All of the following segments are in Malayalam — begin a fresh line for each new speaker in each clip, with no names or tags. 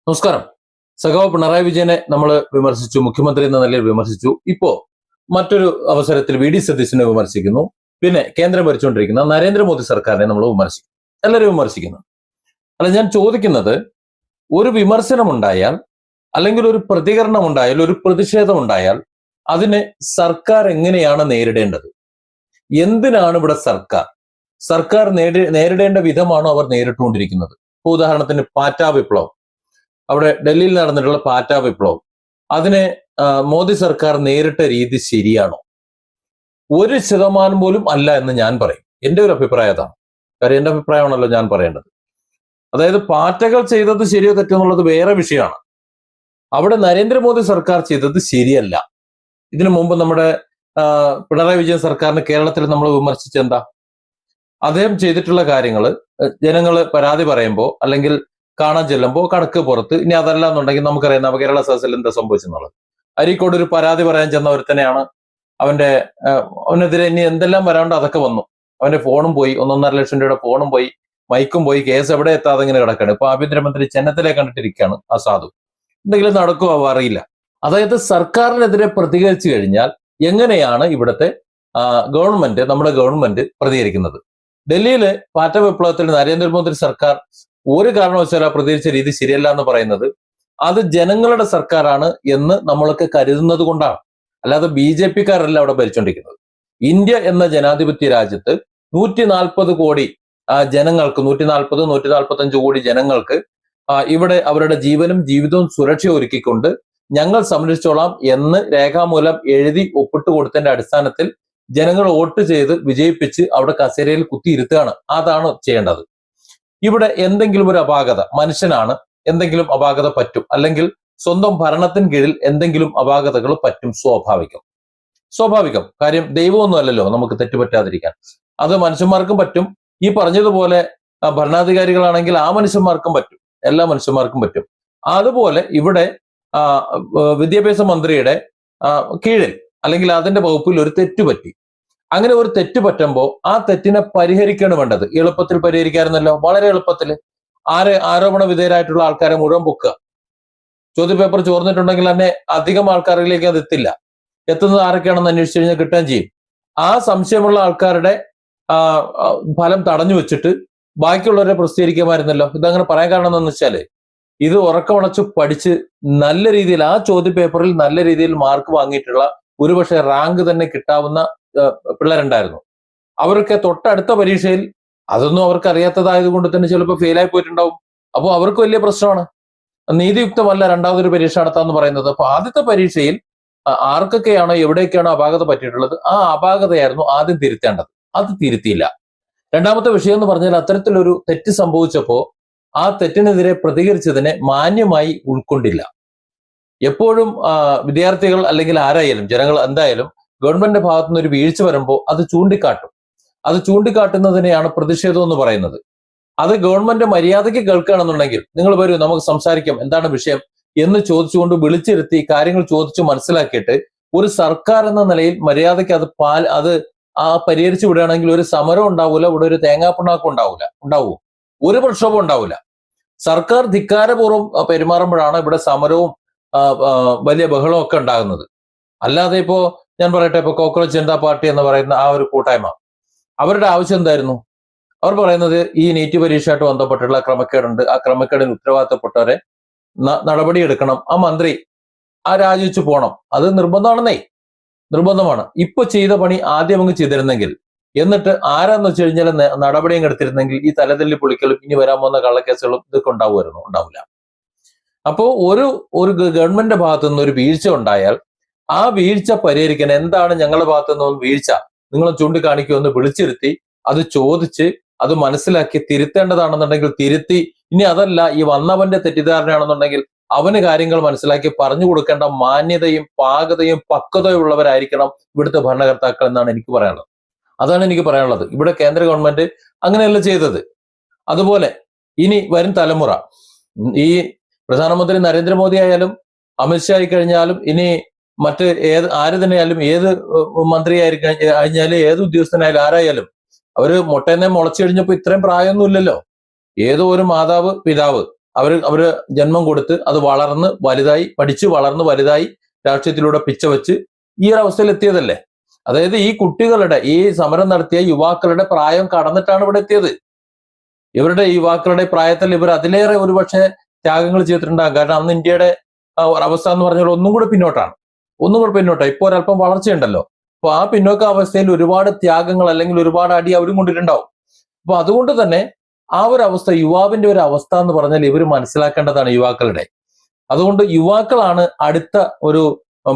നമസ്കാരം. സഖാവ് പിണറായി വിജയനെ നമ്മൾ വിമർശിച്ചു, മുഖ്യമന്ത്രി എന്ന നിലയിൽ വിമർശിച്ചു. ഇപ്പോ മറ്റൊരു അവസരത്തിൽ വി ഡി സതീശനെ വിമർശിക്കുന്നു. പിന്നെ കേന്ദ്രം ഭരിച്ചുകൊണ്ടിരിക്കുന്ന നരേന്ദ്രമോദി സർക്കാരിനെ നമ്മൾ വിമർശിക്കും. എല്ലാവരും വിമർശിക്കുന്നു. അല്ല, ഞാൻ ചോദിക്കുന്നത്, ഒരു വിമർശനം ഉണ്ടായാൽ, അല്ലെങ്കിൽ ഒരു പ്രതികരണം ഉണ്ടായാൽ, ഒരു പ്രതിഷേധം ഉണ്ടായാൽ അതിനെ സർക്കാർ എങ്ങനെയാണ് നേരിടേണ്ടത്? എന്തിനാണ് ഇവിടെ സർക്കാർ നേരിടേണ്ട വിധമാണോ അവർ നേരിട്ടുകൊണ്ടിരിക്കുന്നത്? ഉദാഹരണത്തിന് പാറ്റാ വിപ്ലവം, അവിടെ ഡൽഹിയിൽ നടന്നിട്ടുള്ള പാറ്റാ വിപ്ലവം, അതിനെ മോദി സർക്കാർ നേരിട്ട രീതി ശരിയാണോ? 1% പോലും അല്ല എന്ന് ഞാൻ പറയും. എന്റെ ഒരു അഭിപ്രായം അതാണ്. കാര്യം എന്റെ അഭിപ്രായമാണല്ലോ ഞാൻ പറയേണ്ടത്. അതായത് പാറ്റകൾ ചെയ്തത് ശരിയോ തെറ്റോ എന്നുള്ളത് വേറെ വിഷയമാണ്. അവിടെ നരേന്ദ്രമോദി സർക്കാർ ചെയ്തത് ശരിയല്ല. ഇതിനു മുമ്പ് നമ്മുടെ പിണറായി വിജയൻ സർക്കാരിന് കേരളത്തിൽ നമ്മൾ വിമർശിച്ചെന്താ? അദ്ദേഹം ചെയ്തിട്ടുള്ള കാര്യങ്ങൾ ജനങ്ങൾ പരാതി പറയുമ്പോൾ, അല്ലെങ്കിൽ കാണാൻ ചെല്ലുമ്പോൾ കണക്ക് പുറത്ത്. ഇനി അതല്ല എന്നുണ്ടെങ്കിൽ നമുക്കറിയാം നവകേരള സദസ്സിൽ എന്താ സംഭവിച്ചെന്നുള്ളത്. അരീക്കോട് ഒരു പരാതി പറയാൻ ചെന്ന ഒരുത്തനെയാണ് അവനെതിരെ ഇനി എന്തെല്ലാം വരാണ്ട് അതൊക്കെ വന്നു. അവന്റെ ഫോണും പോയി, 1.5 ലക്ഷം രൂപയുടെ ഫോണും പോയി, മൈക്കും പോയി, കേസ് എവിടെ എത്താതെ ഇങ്ങനെ കിടക്കാണ്. ഇപ്പൊ ആഭ്യന്തരമന്ത്രി ചെന്നത്തിലെ കണ്ടിട്ടിരിക്കുകയാണ് ആ സാധു. എന്തെങ്കിലും നടക്കുമോ അറിയില്ല. അതായത് സർക്കാരിനെതിരെ പ്രതികരിച്ചു കഴിഞ്ഞാൽ എങ്ങനെയാണ് ഇവിടുത്തെ നമ്മുടെ ഗവൺമെന്റ് പ്രതികരിക്കുന്നത്? ഡൽഹിയിലെ പാറ്റ വിപ്ലവത്തിൽ നരേന്ദ്രമോദി സർക്കാർ ഒരു കാരണവശാലും പ്രതികരിച്ച രീതി ശരിയല്ല എന്ന് പറയുന്നത് അത് ജനങ്ങളുടെ സർക്കാരാണ് എന്ന് നമ്മളൊക്കെ കരുതുന്നത് കൊണ്ടാണ്. അല്ലാതെ BJP-കാരല്ല അവിടെ ഭരിച്ചുകൊണ്ടിരിക്കുന്നത്. ഇന്ത്യ എന്ന ജനാധിപത്യ രാജ്യത്ത് 140 കോടി ജനങ്ങൾക്ക്, 145 കോടി ജനങ്ങൾക്ക് ഇവിടെ അവരുടെ ജീവനും ജീവിതവും സുരക്ഷ ഒരുക്കിക്കൊണ്ട് ഞങ്ങൾ സംരക്ഷിച്ചോളാം എന്ന് രേഖാമൂലം എഴുതി ഒപ്പിട്ട് കൊടുത്തതിന്റെ അടിസ്ഥാനത്തിൽ ജനങ്ങൾ വോട്ട് ചെയ്ത് വിജയിപ്പിച്ച് അവിടെ കസേരയിൽ കുത്തിയിരുത്തുകയാണ്. അതാണ് ചെയ്യേണ്ടത്. ഇവിടെ എന്തെങ്കിലും ഒരു അപാകത, മനുഷ്യനാണ്, എന്തെങ്കിലും അപാകത പറ്റും, അല്ലെങ്കിൽ സ്വന്തം ഭരണത്തിന് കീഴിൽ എന്തെങ്കിലും അപാകതകൾ പറ്റും. സ്വാഭാവികം കാര്യം. ദൈവമൊന്നും അല്ലല്ലോ നമുക്ക് തെറ്റുപറ്റാതിരിക്കാൻ. അത് മനുഷ്യന്മാർക്കും പറ്റും. ഈ പറഞ്ഞതുപോലെ ഭരണാധികാരികളാണെങ്കിൽ ആ മനുഷ്യന്മാർക്കും പറ്റും, എല്ലാ മനുഷ്യന്മാർക്കും പറ്റും. അതുപോലെ ഇവിടെ വിദ്യാഭ്യാസ മന്ത്രിയുടെ കീഴിൽ അല്ലെങ്കിൽ അതിന്റെ വകുപ്പിൽ ഒരു തെറ്റുപറ്റി. അങ്ങനെ ഒരു തെറ്റ് പറ്റുമ്പോൾ ആ തെറ്റിനെ പരിഹരിക്കാണ് വേണ്ടത്. എളുപ്പത്തിൽ പരിഹരിക്കാറുന്നല്ലോ, വളരെ എളുപ്പത്തിൽ. ആരോപണ വിധേയരായിട്ടുള്ള ആൾക്കാരെ മുഴുവൻ പൊക്കുക. ചോദ്യപേപ്പർ ചോർന്നിട്ടുണ്ടെങ്കിൽ തന്നെ അധികം ആൾക്കാരിലേക്ക് അത് എത്തില്ല. എത്തുന്നത് ആരൊക്കെയാണെന്ന് അന്വേഷിച്ചു കഴിഞ്ഞാൽ കിട്ടുകയും ചെയ്യും. ആ സംശയമുള്ള ആൾക്കാരുടെ ഫലം തടഞ്ഞു വെച്ചിട്ട് ബാക്കിയുള്ളവരെ പ്രസിദ്ധീകരിക്കുമായിരുന്നല്ലോ. ഇതങ്ങനെ പറയാൻ കാരണം എന്താണെന്ന് വെച്ചാല്, ഇത് ഉറക്കമണച്ച് പഠിച്ച് നല്ല രീതിയിൽ ആ ചോദ്യപേപ്പറിൽ നല്ല രീതിയിൽ മാർക്ക് വാങ്ങിയിട്ടുള്ള, ഒരുപക്ഷെ റാങ്ക് തന്നെ കിട്ടാവുന്ന പിള്ളേരുണ്ടായിരുന്നു. അവർക്ക് തൊട്ടടുത്ത പരീക്ഷയിൽ അതൊന്നും അവർക്ക് അറിയാത്തതായത് കൊണ്ട് തന്നെ ചിലപ്പോൾ ഫെയിലായി പോയിട്ടുണ്ടാവും. അപ്പോൾ അവർക്ക് വലിയ പ്രശ്നമാണ്. നീതിയുക്തമല്ല രണ്ടാമതൊരു പരീക്ഷ നടത്താന്ന് പറയുന്നത്. അപ്പൊ ആദ്യത്തെ പരീക്ഷയിൽ ആർക്കൊക്കെയാണോ എവിടെയൊക്കെയാണോ അപാകത പറ്റിയിട്ടുള്ളത് ആ അപാകതയായിരുന്നു ആദ്യം തിരുത്തേണ്ടത്. അത് തിരുത്തിയില്ല. രണ്ടാമത്തെ വിഷയം എന്ന് പറഞ്ഞാൽ, അത്തരത്തിലൊരു തെറ്റ് സംഭവിച്ചപ്പോ ആ തെറ്റിനെതിരെ പ്രതികരിച്ചതിനെ മാന്യമായി ഉൾക്കൊണ്ടില്ല. എപ്പോഴും വിദ്യാർത്ഥികൾ അല്ലെങ്കിൽ ആരായാലും ജനങ്ങൾ എന്തായാലും ഗവൺമെന്റിന്റെ ഭാഗത്തു നിന്ന് ഒരു വീഴ്ച വരുമ്പോൾ അത് ചൂണ്ടിക്കാട്ടും. അത് ചൂണ്ടിക്കാട്ടുന്നതിനെയാണ് പ്രതിഷേധം എന്ന് പറയുന്നത്. അത് ഗവൺമെന്റ് മര്യാദയ്ക്ക് കേൾക്കുകയാണെന്നുണ്ടെങ്കിൽ, നിങ്ങൾ വരൂ നമുക്ക് സംസാരിക്കാം, എന്താണ് വിഷയം എന്ന് ചോദിച്ചുകൊണ്ട് വിളിച്ചിരുത്തി കാര്യങ്ങൾ ചോദിച്ചു മനസ്സിലാക്കിയിട്ട് ഒരു സർക്കാർ എന്ന നിലയിൽ മര്യാദയ്ക്ക് അത് പരിഹരിച്ചു വിടുകയാണെങ്കിൽ ഒരു സമരം ഉണ്ടാവൂല, ഇവിടെ ഒരു തേങ്ങാപ്പിണ്ണാക്കം ഉണ്ടാവൂ, ഒരു പ്രക്ഷോഭം ഉണ്ടാവില്ല. സർക്കാർ ധിക്കാരപൂർവ്വം പെരുമാറുമ്പോഴാണ് ഇവിടെ സമരവും വലിയ ബഹളവും ഒക്കെ ഉണ്ടാകുന്നത്. അല്ലാതെ ഇപ്പോ ഞാൻ പറയട്ടെ, ഇപ്പൊ കോക്രോച്ച് ജനതാ പാർട്ടി എന്ന് പറയുന്ന ആ ഒരു കൂട്ടായ്മ, അവരുടെ ആവശ്യം എന്തായിരുന്നു? അവർ പറയുന്നത് ഈ നീറ്റ് പരീക്ഷയായിട്ട് ബന്ധപ്പെട്ടുള്ള ക്രമക്കേടുണ്ട്, ആ ക്രമക്കേടിന് ഉത്തരവാദിത്തപ്പെട്ടവരെ നടപടിയെടുക്കണം, ആ മന്ത്രി രാജിവെച്ച് പോകണം. അത് നിർബന്ധമാണ്. ഇപ്പൊ ചെയ്ത പണി ആദ്യം അങ്ങ് ചെയ്തിരുന്നെങ്കിൽ, എന്നിട്ട് ആരാന്ന് വെച്ച് കഴിഞ്ഞാൽ നടപടിയും എടുത്തിരുന്നെങ്കിൽ ഈ തലതല്ലി പൊളിക്കലും ഇനി വരാൻ പോകുന്ന കള്ളക്കേസുകളും ഇതൊക്കെ ഉണ്ടാവില്ല. അപ്പോ ഒരു ഗവൺമെന്റിന്റെ ഭാഗത്തു നിന്ന് ഒരു വീഴ്ച ഉണ്ടായാൽ ആ വീഴ്ച പരിഹരിക്കാൻ, എന്താണ് ഞങ്ങളുടെ ഭാഗത്തു നിന്ന് വീഴ്ച, നിങ്ങൾ ചൂണ്ടിക്കാണിക്കുമെന്ന് വിളിച്ചിരുത്തി അത് ചോദിച്ച് അത് മനസ്സിലാക്കി തിരുത്തേണ്ടതാണെന്നുണ്ടെങ്കിൽ തിരുത്തി, ഇനി അതല്ല ഈ വന്നവന്റെ തെറ്റിദ്ധാരണയാണെന്നുണ്ടെങ്കിൽ അവന് കാര്യങ്ങൾ മനസ്സിലാക്കി പറഞ്ഞു കൊടുക്കേണ്ട മാന്യതയും പാകതയും പക്വതയും ഉള്ളവരായിരിക്കണം ഇവിടുത്തെ ഭരണകർത്താക്കൾ എന്നാണ് എനിക്ക് പറയാനുള്ളത്. അതാണ് എനിക്ക് പറയാനുള്ളത്. ഇവിടെ കേന്ദ്ര ഗവൺമെന്റ് അങ്ങനെയല്ല ചെയ്തത്. അതുപോലെ ഇനി വരും തലമുറ, ഈ പ്രധാനമന്ത്രി നരേന്ദ്രമോദി ആയാലും അമിത്ഷാ ആയി കഴിഞ്ഞാലും ഇനി മറ്റ് ആര് തന്നെയായാലും, ഏത് മന്ത്രി ആയി കഴിഞ്ഞാലും ഏത് ഉദ്യോഗസ്ഥനായാലും ആരായാലും, അവര് മുട്ടേനെ മുളച്ചു കഴിഞ്ഞപ്പോ ഇത്രയും പ്രായമൊന്നും ഇല്ലല്ലോ. ഏതോ ഒരു മാതാവ് പിതാവ് അവര് ജന്മം കൊടുത്ത് അത് വളർന്ന് വലുതായി പഠിച്ച് വളർന്ന് വലുതായി രാഷ്ട്രീയത്തിലൂടെ പിച്ച വെച്ച് ഈ ഒരു അവസ്ഥയിൽ എത്തിയതല്ലേ. അതായത് ഈ കുട്ടികളുടെ ഈ സമരം നടത്തിയ യുവാക്കളുടെ പ്രായം കടന്നിട്ടാണ് ഇവിടെ എത്തിയത്. ഇവരുടെ യുവാക്കളുടെ പ്രായത്തിൽ ഇവർ അതിലേറെ ഒരുപക്ഷെ ത്യാഗങ്ങൾ ചെയ്തിട്ടുണ്ടാകും. കാരണം അന്ന് ഇന്ത്യയുടെ അവസ്ഥ എന്ന് പറഞ്ഞാൽ ഒന്നും കൂടെ പിന്നോട്ടാണ്. ഇപ്പൊ ഒരല്പം വളർച്ചയുണ്ടല്ലോ. അപ്പൊ ആ പിന്നോക്ക അവസ്ഥയിൽ ഒരുപാട് ത്യാഗങ്ങൾ അല്ലെങ്കിൽ ഒരുപാട് അടി അവരും കൊണ്ടിട്ടുണ്ടാവും. അപ്പൊ അതുകൊണ്ട് തന്നെ ആ ഒരു അവസ്ഥ, യുവാവിന്റെ ഒരു അവസ്ഥ എന്ന് പറഞ്ഞാൽ ഇവർ മനസ്സിലാക്കേണ്ടതാണ് യുവാക്കളുടെ. അതുകൊണ്ട് യുവാക്കളാണ് അടുത്ത ഒരു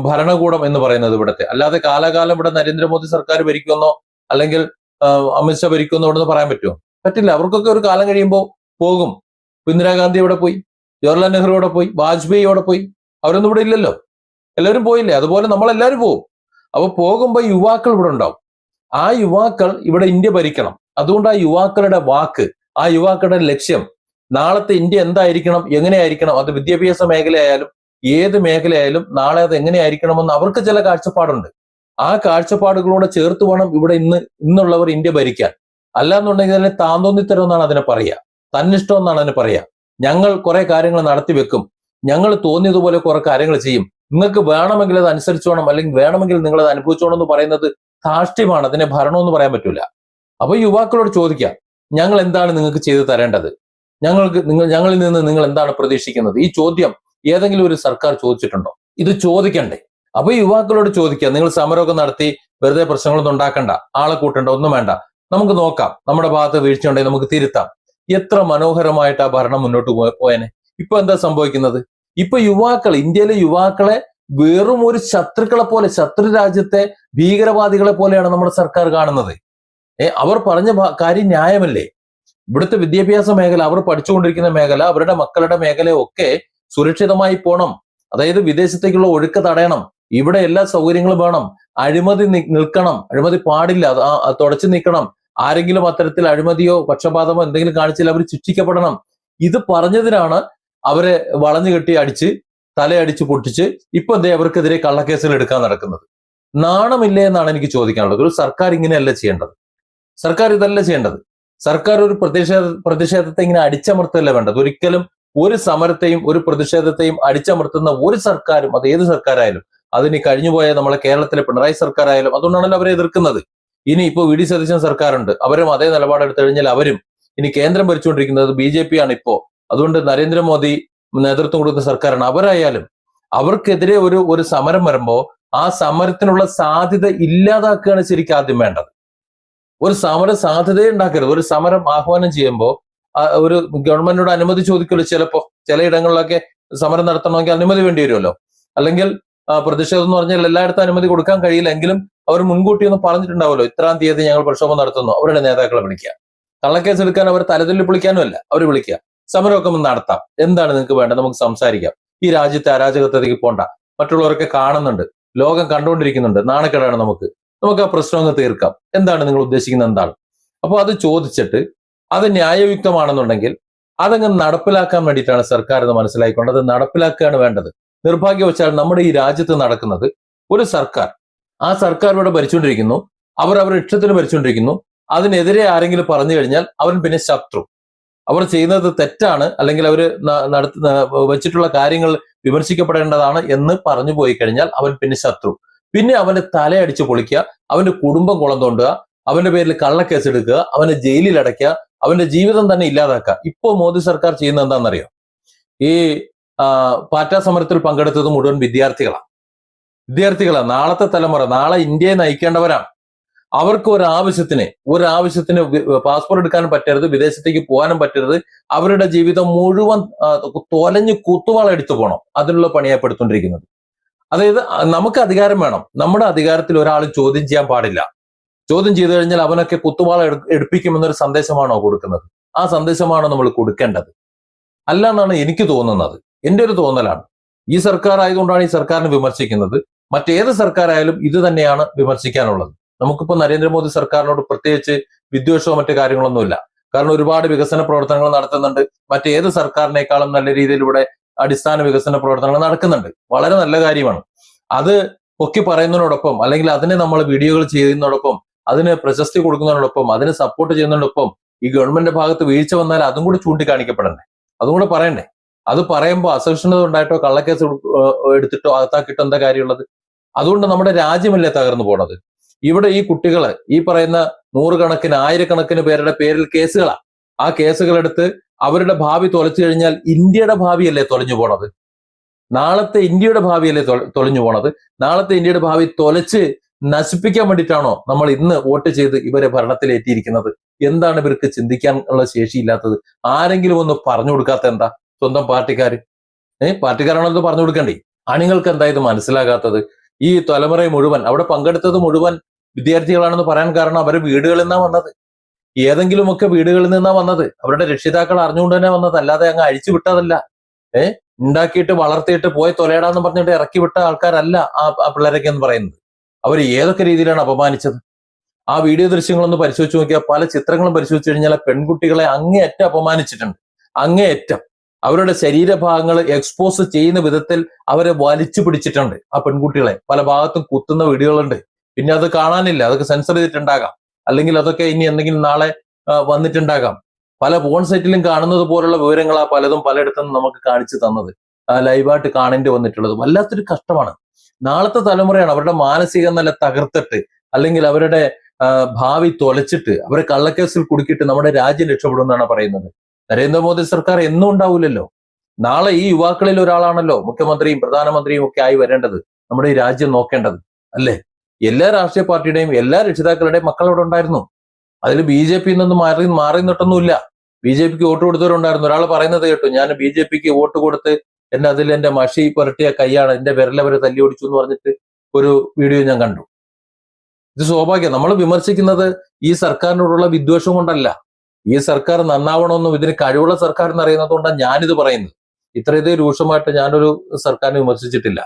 ഭരണകൂടം എന്ന് പറയുന്നത് ഇവിടുത്തെ. അല്ലാതെ കാലാകാലം ഇവിടെ നരേന്ദ്രമോദി സർക്കാർ ഭരിക്കുമെന്നോ അല്ലെങ്കിൽ അമിത്ഷാ ഭരിക്കുമെന്നോ ഇവിടെ നിന്ന് പറയാൻ പറ്റുമോ? പറ്റില്ല. അവർക്കൊക്കെ ഒരു കാലം കഴിയുമ്പോൾ പോകും. ഇന്ദിരാഗാന്ധി ഇവിടെ പോയി, ജവഹർലാൽ നെഹ്റു ഇവിടെ പോയി, വാജ്പേയി ഇവിടെ പോയി. അവരൊന്നും ഇവിടെ ഇല്ലല്ലോ. എല്ലാവരും പോയില്ലേ? അതുപോലെ നമ്മളെല്ലാവരും പോകും. അപ്പൊ പോകുമ്പോൾ യുവാക്കൾ ഇവിടെ ഉണ്ടാവും. ആ യുവാക്കൾ ഇവിടെ ഇന്ത്യ ഭരിക്കണം. അതുകൊണ്ട് ആ യുവാക്കളുടെ വാക്ക്, ആ യുവാക്കളുടെ ലക്ഷ്യം, നാളത്തെ ഇന്ത്യ എന്തായിരിക്കണം, എങ്ങനെയായിരിക്കണം, അത് വിദ്യാഭ്യാസ മേഖലയായാലും ഏത് മേഖലയായാലും നാളെ അത് എങ്ങനെയായിരിക്കണമെന്ന് അവർക്ക് ചില കാഴ്ചപ്പാടുണ്ട്. ആ കാഴ്ചപ്പാടുകളോട് ചേർത്ത് വേണം ഇവിടെ ഇന്നുള്ളവർ ഇന്ത്യ ഭരിക്കാൻ. അല്ലാന്നുണ്ടെങ്കിൽ അതിനെ താന്തോന്നിത്തരം എന്നാണ് അതിനെ പറയുക, തന്നിഷ്ടം എന്നാണ് അതിനെ പറയുക. ഞങ്ങൾ കുറെ കാര്യങ്ങൾ നടത്തി വെക്കും, ഞങ്ങൾ തോന്നിയതുപോലെ കുറെ കാര്യങ്ങൾ ചെയ്യും, നിങ്ങൾക്ക് വേണമെങ്കിൽ അത് അനുസരിച്ചോണം, അല്ലെങ്കിൽ വേണമെങ്കിൽ നിങ്ങൾ അത് അനുഭവിച്ചോണം എന്ന് പറയുന്നത് ധാർഷ്ട്യമാണ്. അതിനെ ഭരണമെന്ന് പറയാൻ പറ്റൂല. അപ്പൊ യുവാക്കളോട് ചോദിക്കാം, ഞങ്ങൾ എന്താണ് നിങ്ങൾക്ക് ചെയ്തു തരേണ്ടത്, ഞങ്ങളിൽ നിന്ന് നിങ്ങൾ എന്താണ് പ്രതീക്ഷിക്കുന്നത്? ഈ ചോദ്യം ഏതെങ്കിലും ഒരു സർക്കാർ ചോദിച്ചിട്ടുണ്ടോ? ഇത് ചോദിക്കണ്ടേ? അപ്പൊ യുവാക്കളോട് ചോദിക്കാം, നിങ്ങൾ സമരമൊക്കെ നടത്തി വെറുതെ പ്രശ്നങ്ങളൊന്നും ഉണ്ടാക്കണ്ട, ആളെ കൂട്ടണ്ട, ഒന്നും വേണ്ട, നമുക്ക് നോക്കാം, നമ്മുടെ ഭാഗത്ത് വീഴ്ചയുണ്ടെങ്കിൽ നമുക്ക് തിരുത്താം. എത്ര മനോഹരമായിട്ട് ആ ഭരണം മുന്നോട്ട് പോയനെ. ഇപ്പൊ എന്താ സംഭവിക്കുന്നത്? ഇപ്പൊ യുവാക്കൾ, ഇന്ത്യയിലെ യുവാക്കളെ വെറും ഒരു ശത്രുക്കളെ പോലെ, ശത്രു രാജ്യത്തെ ഭീകരവാദികളെ പോലെയാണ് നമ്മുടെ സർക്കാർ കാണുന്നത്. അവർ പറഞ്ഞ കാര്യം ന്യായമല്ലേ? ഇവിടുത്തെ വിദ്യാഭ്യാസ മേഖല, അവർ പഠിച്ചുകൊണ്ടിരിക്കുന്ന മേഖല, അവരുടെ മക്കളുടെ മേഖലയൊക്കെ സുരക്ഷിതമായി പോണം. അതായത് വിദേശത്തേക്കുള്ള ഒഴുക്ക് തടയണം, ഇവിടെ എല്ലാ സൗകര്യങ്ങളും വേണം, അഴിമതി നിൽക്കണം, അഴിമതി പാടില്ല, തുടച്ചു നീക്കണം. ആരെങ്കിലും അത്തരത്തിൽ അഴിമതിയോ പക്ഷപാതമോ എന്തെങ്കിലും കാണിച്ചാൽ അവർ ശിക്ഷിക്കപ്പെടണം. ഇത് പറഞ്ഞതിനാണ് അവരെ വളഞ്ഞു കെട്ടി അടിച്ച് തലയടിച്ച് പൊട്ടിച്ച് ഇപ്പൊ എന്തേ അവർക്കെതിരെ കള്ളക്കേസുകൾ എടുക്കാൻ നടക്കുന്നത്. നാണമില്ലേ എന്നാണ് എനിക്ക് ചോദിക്കാനുള്ളത്. ഒരു സർക്കാർ ഇങ്ങനെയല്ല ചെയ്യേണ്ടത്. സർക്കാർ ഇതല്ല ചെയ്യേണ്ടത്. സർക്കാർ ഒരു പ്രതിഷേധത്തെ ഇങ്ങനെ അടിച്ചമർത്തല്ല വേണ്ടത്. ഒരിക്കലും ഒരു സമരത്തെയും ഒരു പ്രതിഷേധത്തെയും അടിച്ചമർത്തുന്ന ഒരു സർക്കാരും, അത് ഏത് സർക്കാരായാലും, അതിന് കഴിഞ്ഞുപോയ നമ്മളെ കേരളത്തിലെ പിണറായി സർക്കാരായാലും, അതുകൊണ്ടാണല്ലോ അവരെ എതിർക്കുന്നത്. ഇനി ഇപ്പൊ വി ഡി സതീശൻ സർക്കാരുണ്ട്, അവരും അതേ നിലപാടെടുത്തു കഴിഞ്ഞാൽ അവരും, ഇനി കേന്ദ്രം ഭരിച്ചുകൊണ്ടിരിക്കുന്നത് BJP ആണ് ഇപ്പോ, അതുകൊണ്ട് നരേന്ദ്രമോദി നേതൃത്വം കൊടുക്കുന്ന സർക്കാരാണ്, അവരായാലും അവർക്കെതിരെ ഒരു സമരം വരുമ്പോ ആ സമരത്തിനുള്ള സാധ്യത ഇല്ലാതാക്കുകയാണ് ശരിക്കും ആദ്യം വേണ്ടത്. ഒരു സമര സാധ്യതയെ ഉണ്ടാക്കരുത്. ഒരു സമരം ആഹ്വാനം ചെയ്യുമ്പോൾ ഒരു ഗവൺമെന്റിനോട് അനുമതി ചോദിക്കുമല്ലോ. ചിലപ്പോ ചിലയിടങ്ങളിലൊക്കെ സമരം നടത്തണമെങ്കിൽ അനുമതി വേണ്ടി വരുമല്ലോ. അല്ലെങ്കിൽ പ്രതിഷേധം എന്ന് പറഞ്ഞാൽ എല്ലായിടത്തും അനുമതി കൊടുക്കാൻ കഴിയില്ല, എങ്കിലും അവർ മുൻകൂട്ടി ഒന്ന് പറഞ്ഞിട്ടുണ്ടാവുമല്ലോ, ഇത്രാം തീയതി ഞങ്ങൾ പ്രക്ഷോഭം നടത്തുന്നു, അവരുടെ നേതാക്കളെ വിളിക്കുക. കള്ളക്കേസ് എടുക്കാൻ അവർ തലതിൽ വിളിക്കാനും അല്ല, അവർ വിളിക്കുക, സമരമൊക്കെ നടത്താം, എന്താണ് നിങ്ങൾക്ക് വേണ്ടത്, നമുക്ക് സംസാരിക്കാം, ഈ രാജ്യത്തെ അരാജകത്വത്തേക്ക് പോണ്ട, മറ്റുള്ളവരൊക്കെ കാണുന്നുണ്ട്, ലോകം കണ്ടുകൊണ്ടിരിക്കുന്നുണ്ട്, നാണക്കേടാണ് നമുക്ക് ആ പ്രശ്നം അങ്ങ് തീർക്കാം, എന്താണ് നിങ്ങൾ ഉദ്ദേശിക്കുന്നത്, എന്താണ്? അപ്പൊ അത് ചോദിച്ചിട്ട് അത് ന്യായയുക്തമാണെന്നുണ്ടെങ്കിൽ അതങ്ങ് നടപ്പിലാക്കാൻ വേണ്ടിയിട്ടാണ് സർക്കാർ എന്ന് മനസ്സിലാക്കിക്കൊണ്ട് അത് നടപ്പിലാക്കുകയാണ് വേണ്ടത്. നിർഭാഗ്യവശാൽ നമ്മുടെ ഈ രാജ്യത്ത് നടക്കുന്നത്, ഒരു സർക്കാർ, ആ സർക്കാർ ഇവിടെ ഭരിച്ചുകൊണ്ടിരിക്കുന്നു, അവരുടെ ഇഷ്ടത്തിന് ഭരിച്ചുകൊണ്ടിരിക്കുന്നു, അതിനെതിരെ ആരെങ്കിലും പറഞ്ഞു കഴിഞ്ഞാൽ അവൻ പിന്നെ ശത്രു, അവർ ചെയ്യുന്നത് തെറ്റാണ്, അല്ലെങ്കിൽ അവർ വെച്ചിട്ടുള്ള കാര്യങ്ങൾ വിമർശിക്കപ്പെടേണ്ടതാണ് എന്ന് പറഞ്ഞു പോയി കഴിഞ്ഞാൽ അവൻ പിന്നെ ശത്രു. പിന്നെ അവന്റെ തലയടിച്ച് പൊളിക്കുക, അവന്റെ കുടുംബം കുളം തോണ്ടുക, അവന്റെ പേരിൽ കള്ളക്കേസ് എടുക്കുക, അവനെ ജയിലിൽ അടയ്ക്കുക, അവന്റെ ജീവിതം തന്നെ ഇല്ലാതാക്കുക. ഇപ്പോ മോദി സർക്കാർ ചെയ്യുന്നത് എന്താണെന്നറിയോ? ഈ പാറ്റ സമരത്തിൽ പങ്കെടുത്തത് മുഴുവൻ വിദ്യാർത്ഥികളാണ്. നാളത്തെ തലമുറ, നാളെ ഇന്ത്യയെ നയിക്കേണ്ടവരാണ്. അവർക്ക് ഒരാവശ്യത്തിന് പാസ്പോർട്ട് എടുക്കാനും പറ്റരുത്, വിദേശത്തേക്ക് പോകാനും പറ്റരുത്, അവരുടെ ജീവിതം മുഴുവൻ തൊലഞ്ഞ് കുത്തുവാളെടുത്തു പോകണം. അതിനുള്ള പണിയപ്പെടുത്തോണ്ടിരിക്കുന്നത്. അതായത് നമുക്ക് അധികാരം വേണം, നമ്മുടെ അധികാരത്തിൽ ഒരാൾ ചോദ്യം ചെയ്യാൻ പാടില്ല. ചോദ്യം ചെയ്തു കഴിഞ്ഞാൽ അവനൊക്കെ കുത്തുവാള എടുപ്പിക്കുമെന്നൊരു സന്ദേശമാണോ കൊടുക്കുന്നത്? ആ സന്ദേശമാണോ നമ്മൾ കൊടുക്കേണ്ടത്? അല്ല എന്നാണ് എനിക്ക് തോന്നുന്നത്. എന്റെ ഒരു തോന്നലാണ്. ഈ സർക്കാർ ആയതുകൊണ്ടാണ് ഈ സർക്കാരിനെ വിമർശിക്കുന്നത്. മറ്റേത് സർക്കാരായാലും ഇത് തന്നെയാണ് വിമർശിക്കാനുള്ളത്. നമുക്കിപ്പോ നരേന്ദ്രമോദി സർക്കാരിനോട് പ്രത്യേകിച്ച് വിദ്വേഷമോ മറ്റു കാര്യങ്ങളൊന്നുമില്ല. കാരണം ഒരുപാട് വികസന പ്രവർത്തനങ്ങൾ നടത്തുന്നുണ്ട്. മറ്റേത് സർക്കാരിനേക്കാളും നല്ല രീതിയിൽ ഇവിടെ അടിസ്ഥാന വികസന പ്രവർത്തനങ്ങൾ നടക്കുന്നുണ്ട്. വളരെ നല്ല കാര്യമാണ്. അത് പൊക്കി പറയുന്നതിനോടൊപ്പം, അല്ലെങ്കിൽ അതിനെ നമ്മൾ വീഡിയോകൾ ചെയ്യുന്നതോടൊപ്പം, അതിന് പ്രശസ്തി കൊടുക്കുന്നതിനോടൊപ്പം, അതിന് സപ്പോർട്ട് ചെയ്യുന്നതിനോടൊപ്പം ഈ ഗവൺമെന്റ് ഭാഗത്ത് വീഴ്ച വന്നാൽ അതും കൂടി ചൂണ്ടിക്കാണിക്കപ്പെടണ്ടേ? അതും കൂടെ പറയണ്ടേ? അത് പറയുമ്പോൾ അസഹിഷ്ണുത ഉണ്ടായിട്ടോ കള്ളക്കേസ് എടുത്തിട്ടോ അകത്താക്കിട്ടോ എന്താ കാര്യമുള്ളത്? അതുകൊണ്ട് നമ്മുടെ രാജ്യമല്ലേ തകർന്നു പോണത്? ഇവിടെ ഈ കുട്ടികള് ഈ പറയുന്ന നൂറുകണക്കിന് ആയിരക്കണക്കിന് പേരുടെ പേരിൽ കേസുകളാ. ആ കേസുകളെടുത്ത് അവരുടെ ഭാവി തൊലച്ചു കഴിഞ്ഞാൽ ഇന്ത്യയുടെ ഭാവിയല്ലേ തൊലഞ്ഞു പോണത്? നാളത്തെ ഇന്ത്യയുടെ ഭാവിയല്ലേ തൊലഞ്ഞു പോണത്? നാളത്തെ ഇന്ത്യയുടെ ഭാവി തൊലച്ച് നശിപ്പിക്കാൻ വേണ്ടിയിട്ടാണോ നമ്മൾ ഇന്ന് വോട്ട് ചെയ്ത് ഇവരെ ഭരണത്തിലേറ്റിയിരിക്കുന്നത്? എന്താണ് ഇവർക്ക് ചിന്തിക്കാനുള്ള ശേഷിയില്ലാത്തത്? ആരെങ്കിലും ഒന്ന് പറഞ്ഞു കൊടുക്കാത്ത എന്താ? സ്വന്തം പാർട്ടിക്കാര് പാർട്ടിക്കാരാണത് പറഞ്ഞു കൊടുക്കണ്ടേ? അണികൾക്ക് എന്താ ഇത് മനസ്സിലാകാത്തത്? ഈ തലമുറ മുഴുവൻ അവിടെ പങ്കെടുത്തത് മുഴുവൻ വിദ്യാർത്ഥികളാണെന്ന് പറയാൻ കാരണം അവരുടെ വീടുകളിൽ നിന്നാ വന്നത്. ഏതെങ്കിലുമൊക്കെ വീടുകളിൽ നിന്നാ വന്നത്. അവരുടെ രക്ഷിതാക്കൾ അറിഞ്ഞുകൊണ്ട് തന്നെ വന്നത്, അല്ലാതെ അങ്ങ് അഴിച്ചു വിട്ടതല്ല. ഉണ്ടാക്കിയിട്ട് വളർത്തിയിട്ട് പോയി തൊലയിടാന്ന് പറഞ്ഞിട്ട് ഇറക്കി വിട്ട ആൾക്കാരല്ല ആ പിള്ളേരൊക്കെ എന്ന് പറയുന്നത്. അവർ ഏതൊക്കെ രീതിയിലാണ് അപമാനിച്ചത്? ആ വീഡിയോ ദൃശ്യങ്ങളൊന്ന് പരിശോധിച്ച് നോക്കിയാൽ, പല ചിത്രങ്ങളും പരിശോധിച്ചു കഴിഞ്ഞാൽ പെൺകുട്ടികളെ അങ്ങേയറ്റം അപമാനിച്ചിട്ടുണ്ട്. അങ്ങേയറ്റം അവരുടെ ശരീരഭാഗങ്ങൾ എക്സ്പോസ് ചെയ്യുന്ന വിധത്തിൽ അവരെ വലിച്ചു പിടിച്ചിട്ടുണ്ട്. ആ പെൺകുട്ടികളെ പല ഭാഗത്തും കുത്തുന്ന വീഡിയോകളുണ്ട്. പിന്നെ അത് കാണാനില്ല, അതൊക്കെ സെൻസർ ചെയ്തിട്ടുണ്ടാകാം, അല്ലെങ്കിൽ അതൊക്കെ ഇനി എന്തെങ്കിലും നാളെ വന്നിട്ടുണ്ടാകാം. പല പോൺ സൈറ്റിലും കാണുന്നത് പോലുള്ള വിവരങ്ങളാ പലതും പലയിടത്തും നമുക്ക് കാണിച്ചു തന്നത്, ലൈവായിട്ട് കാണേണ്ടി വന്നിട്ടുള്ളത്. വല്ലാത്തൊരു കഷ്ടമാണ്. നാളത്തെ തലമുറയാണ് അവരുടെ മാനസിക നില തകർത്തിട്ട്, അല്ലെങ്കിൽ അവരുടെ ഭാവി തൊലച്ചിട്ട്, അവരെ കള്ളക്കേസിൽ കുടുക്കിയിട്ട് നമ്മുടെ രാജ്യം രക്ഷപ്പെടുമെന്നാണ് പറയുന്നത്. നരേന്ദ്രമോദി സർക്കാർ എന്നും ഉണ്ടാവില്ലല്ലോ. നാളെ ഈ യുവാക്കളിൽ ഒരാളാണല്ലോ മുഖ്യമന്ത്രിയും പ്രധാനമന്ത്രിയും ഒക്കെ ആയി വരേണ്ടത്, നമ്മുടെ ഈ രാജ്യം നോക്കേണ്ടത്, അല്ലേ? എല്ലാ രാഷ്ട്രീയ പാർട്ടിയുടെയും എല്ലാ രക്ഷിതാക്കളുടെയും മക്കൾ അവിടെ ഉണ്ടായിരുന്നു. അതിൽ BJP നിന്നൊന്നും മാറി നിട്ടൊന്നുമില്ല. BJPക്ക് വോട്ട് കൊടുത്തവരുണ്ടായിരുന്നു. ഒരാൾ പറയുന്നത് കേട്ടു, ഞാൻ BJPക്ക് വോട്ട് കൊടുത്ത് എന്റെ മഷി പുരട്ടിയ കൈയാണ്, എന്റെ വിരലവരെ തല്ലി ഓടിച്ചു എന്ന് പറഞ്ഞിട്ട് ഒരു വീഡിയോ ഞാൻ കണ്ടു. ഇത് സ്വാഭാവികം. നമ്മൾ വിമർശിക്കുന്നത് ഈ സർക്കാരിനോടുള്ള വിദ്വേഷം കൊണ്ടല്ല. ഈ സർക്കാർ നന്നാവണമെന്നും ഇതിന് കഴിവുള്ള സർക്കാർ എന്നറിയുന്നത് കൊണ്ടാണ് ഞാനിത് പറയുന്നത്. ഇത്രയധികം രൂക്ഷമായിട്ട് ഞാനൊരു സർക്കാരിനെ വിമർശിച്ചിട്ടില്ല.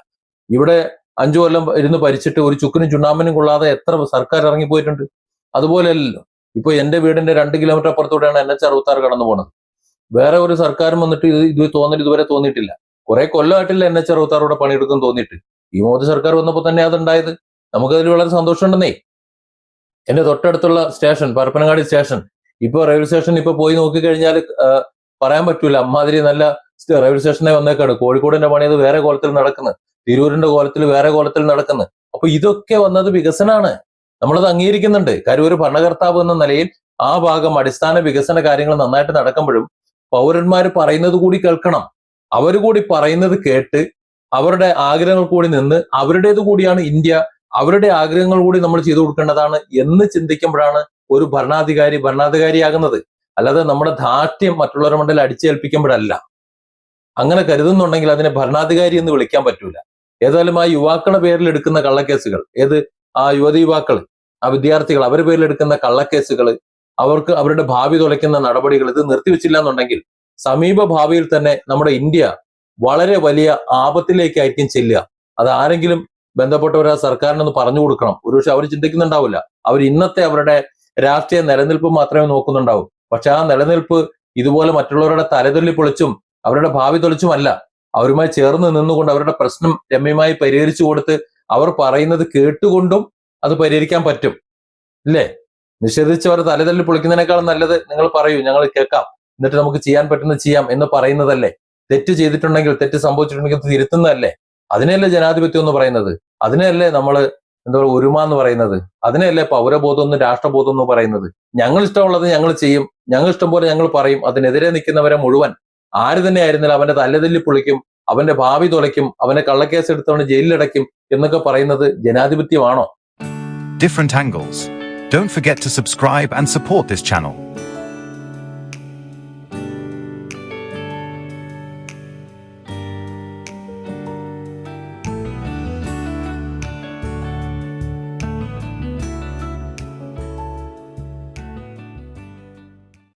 ഇവിടെ 5 കൊല്ലം ഇരുന്ന് ഭരിച്ചിട്ട് ഒരു ചുക്കിനും ചുണ്ണാമ്പിനും കൊള്ളാതെ എത്ര സർക്കാർ ഇറങ്ങിപ്പോയിട്ടുണ്ട്. അതുപോലെയല്ലോ ഇപ്പൊ എന്റെ വീടിന്റെ 2 കിലോമീറ്റർ അപ്പുറത്തൂടെയാണ് NH66 കടന്നു പോണത്. വേറെ ഒരു സർക്കാരും വന്നിട്ട് ഇത് ഇതുവരെ തോന്നിയിട്ടില്ല. കുറെ കൊല്ലമായിട്ടില്ല NH66 പണിയെടുക്കും തോന്നിയിട്ട്. ഈ മോദി സർക്കാർ വന്നപ്പോൾ തന്നെ അതുണ്ടായത്. നമുക്കതിൽ വളരെ സന്തോഷമുണ്ടെന്നേ. എന്റെ തൊട്ടടുത്തുള്ള സ്റ്റേഷൻ, പരപ്പനങ്ങാടി സ്റ്റേഷൻ, ഇപ്പൊ റെയിൽവേ സ്റ്റേഷൻ ഇപ്പൊ പോയി നോക്കിക്കഴിഞ്ഞാൽ പറയാൻ പറ്റൂല, അമ്മാതിരി നല്ല റെയിൽവേ സ്റ്റേഷനെ വന്നേക്കാണ്. കോഴിക്കോടിന്റെ പണിയത് വേറെ കോലത്തിൽ നടക്കുന്നത്, തിരൂരിന്റെ കോലത്തിൽ വേറെ കോലത്തിൽ നടക്കുന്നത്. അപ്പൊ ഇതൊക്കെ വന്നത് വികസനമാണ്. നമ്മളത് അംഗീകരിക്കുന്നുണ്ട്. കാര്യം ഒരു ഭരണകർത്താവ് എന്ന നിലയിൽ ആ ഭാഗം അടിസ്ഥാന വികസന കാര്യങ്ങൾ നന്നായിട്ട് നടക്കുമ്പോഴും പൗരന്മാർ പറയുന്നത് കൂടി കേൾക്കണം. അവർ കൂടി പറയുന്നത് കേട്ട് അവരുടെ ആഗ്രഹങ്ങൾ കൂടി നിന്ന്, അവരുടേത് കൂടിയാണ് ഇന്ത്യ, അവരുടെ ആഗ്രഹങ്ങൾ കൂടി നമ്മൾ ചെയ്തു കൊടുക്കേണ്ടതാണ് എന്ന് ചിന്തിക്കുമ്പോഴാണ് ഒരു ഭരണാധികാരിയാകുന്നത്. അല്ലാതെ നമ്മുടെ ധാർഷ്ട്യം മറ്റുള്ളവരുടെ മുന്നിൽ അടിച്ചേൽപ്പിക്കുമ്പോഴല്ല. അങ്ങനെ കരുതുന്നുണ്ടെങ്കിൽ അതിനെ ഭരണാധികാരി എന്ന് വിളിക്കാൻ പറ്റൂല. ഏതായാലും ആ യുവാക്കളുടെ പേരിൽ എടുക്കുന്ന കള്ളക്കേസുകൾ, ആ യുവതി-യുവാക്കൾ, ആ വിദ്യാർത്ഥികൾ, അവരുടെ പേരിൽ എടുക്കുന്ന കള്ളക്കേസുകൾ, അവർക്ക് അവരുടെ ഭാവി തുലയ്ക്കുന്ന നടപടികൾ, ഇത് നിർത്തിവെച്ചില്ല എന്നുണ്ടെങ്കിൽ സമീപ ഭാവിയിൽ തന്നെ നമ്മുടെ ഇന്ത്യ വളരെ വലിയ ആപത്തിലേക്കായിരിക്കും ചെല്ലുക. അത് ആരെങ്കിലും ബന്ധപ്പെട്ടവർ ആ സർക്കാരിനൊന്ന് പറഞ്ഞു കൊടുക്കണം. ഒരുപക്ഷെ അവർ ചിന്തിക്കുന്നുണ്ടാവില്ല. അവർ ഇന്നത്തെ അവരുടെ രാഷ്ട്രീയ നിലനിൽപ്പ് മാത്രമേ നോക്കുന്നുണ്ടാവും. പക്ഷെ ആ നിലനിൽപ്പ് ഇതുപോലെ മറ്റുള്ളവരുടെ തലതൊല്ലി പൊളിച്ചും അവരുടെ ഭാവി തൊളിച്ചുമല്ല, അവരുമായി ചേർന്ന് നിന്നുകൊണ്ട് അവരുടെ പ്രശ്നം രമ്യമായി പരിഹരിച്ചു കൊടുത്ത് അവർ പറയുന്നത് കേട്ടുകൊണ്ടും അത് പരിഹരിക്കാൻ പറ്റും, ഇല്ലേ? നിഷേധിച്ചവർ തലതല്ലി പൊളിക്കുന്നതിനേക്കാളും നല്ലത് നിങ്ങൾ പറയൂ, ഞങ്ങൾ കേൾക്കാം, എന്നിട്ട് നമുക്ക് ചെയ്യാൻ പറ്റുന്നത് ചെയ്യാം എന്ന് പറയുന്നതല്ലേ? തെറ്റ് ചെയ്തിട്ടുണ്ടെങ്കിൽ, തെറ്റ് സംഭവിച്ചിട്ടുണ്ടെങ്കിൽ തിരുത്തുന്നതല്ലേ? അതിനെയല്ലേ ജനാധിപത്യം എന്ന് പറയുന്നത്? അതിനെയല്ലേ നമ്മൾ ഒരുമ എന്ന് പറയുന്നത്? അതിനെയല്ലേ പൗരബോധം എന്നും രാഷ്ട്രബോധം എന്ന് പറയുന്നത്? ഞങ്ങൾ ഇഷ്ടമുള്ളത് ഞങ്ങൾ ചെയ്യും, ഞങ്ങൾ ഇഷ്ടം പോലെ ഞങ്ങൾ പറയും. അതിനെതിരെ നിൽക്കുന്നവരെ മുഴുവൻ ആര് തന്നെ ആയിരുന്നാലും അവന്റെ തല്ലതല്ലി പൊളിക്കും, അവന്റെ ഭാവി തുലയ്ക്കും, അവനെ കള്ളക്കേസ് എടുത്തവനെ ജയിലിലടയ്ക്കും എന്നൊക്കെ പറയുന്നത് ജനാധിപത്യമാണോ?
Different angles. Don't forget to subscribe and support this channel.